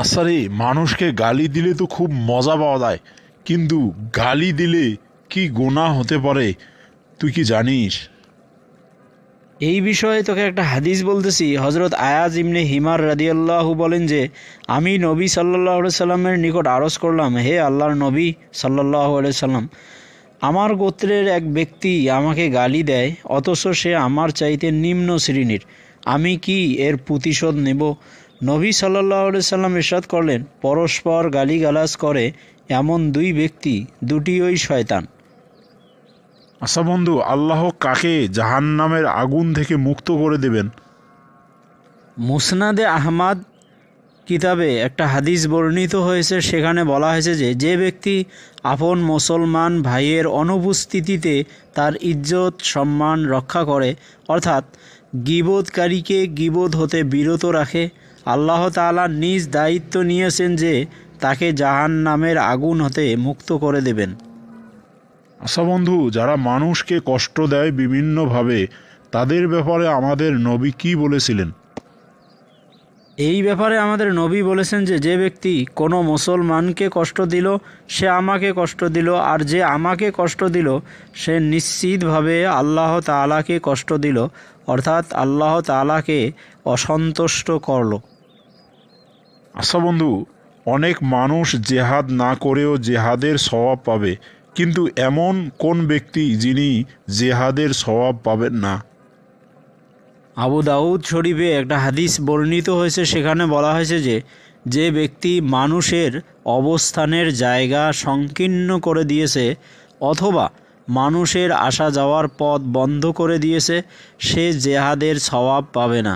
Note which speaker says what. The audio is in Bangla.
Speaker 1: আচ্ছা রে, মানুষকে গালি দিলে তো খুব মজা পাওয়া যায়, কিন্তু গালি দিলে কি গুনাহ হতে পারে তুই কি জানিস?
Speaker 2: এই বিষয়ে তোকে একটা হাদিস বলতেছি। হজরত আয়াজ ইবনে হিমার রাদিয়াল্লাহু বলেন যে, আমি নবী সাল্লাল্লাহু আলাইহি সাল্লামের নিকট আরজ করলাম, হে আল্লাহর নবী সাল্লাল্লাহু আলাইহি সাল্লাম, আমার গোত্রের এক ব্যক্তি আমাকে গালি দেয়, অথচ সে আমার চাইতে নিম্ন শ্রেণীর। আমি কি এর প্রতিশোধ নেব? নবী সাল্লাল্লাহু আলাইহি সাল্লাম ইরশাদ করলেন, পরস্পর গালিগালাজ করে এমন দুই ব্যক্তি দুটিই শয়তান।
Speaker 1: আচ্ছা বন্ধু, আল্লাহ কাকে জাহান্নামের আগুন থেকে মুক্ত করে দেবেন?
Speaker 2: মুসনাদে আহমাদ কিতাবে একটা হাদিস বর্ণিত হয়েছে। সেখানে বলা হয়েছে যে, যে ব্যক্তি আপন মুসলমান ভাইয়ের অনুপস্থিতিতে তার ইজ্জত সম্মান রক্ষা করে, অর্থাৎ গীবতকারীকে গীবত হতে বিরত রাখে, আল্লাহ তাআলা নিজ দায়িত্ব নিয়েছেন যে তাকে জাহান্নামের আগুন হতে মুক্ত করে দেবেন।
Speaker 1: আচ্ছা বন্ধু, যারা মানুষকে কষ্ট দেয় বিভিন্নভাবে, তাদের ব্যাপারে আমাদের নবী কি বলেছিলেন?
Speaker 2: এই ব্যাপারে আমাদের নবী বলেছেন যে, যে ব্যক্তি কোনো মুসলমানকে কষ্ট দিল সে আমাকে কষ্ট দিল, আর যে আমাকে কষ্ট দিল সে নিশ্চিতভাবে আল্লাহ তাআলাকে কষ্ট দিল, অর্থাৎ আল্লাহ তাআলাকে অসন্তুষ্ট করলো।
Speaker 1: আচ্ছা বন্ধু, অনেক মানুষ জেহাদ না করেও জেহাদের সওয়াব পাবে, কিন্তু এমন কোন ব্যক্তি যিনি জেহাদের সওয়াব পাবেন না?
Speaker 2: আবু দাউদ শরীফে একটা হাদিস বর্ণিত হয়েছে। সেখানে বলা হয়েছে যে, যে ব্যক্তি মানুষের অবস্থানের জায়গা সংকীর্ণ করে দিয়েছে অথবা মানুষের আসা যাওয়ার পথ বন্ধ করে দিয়েছে, সে জেহাদের সওয়াব পাবে না।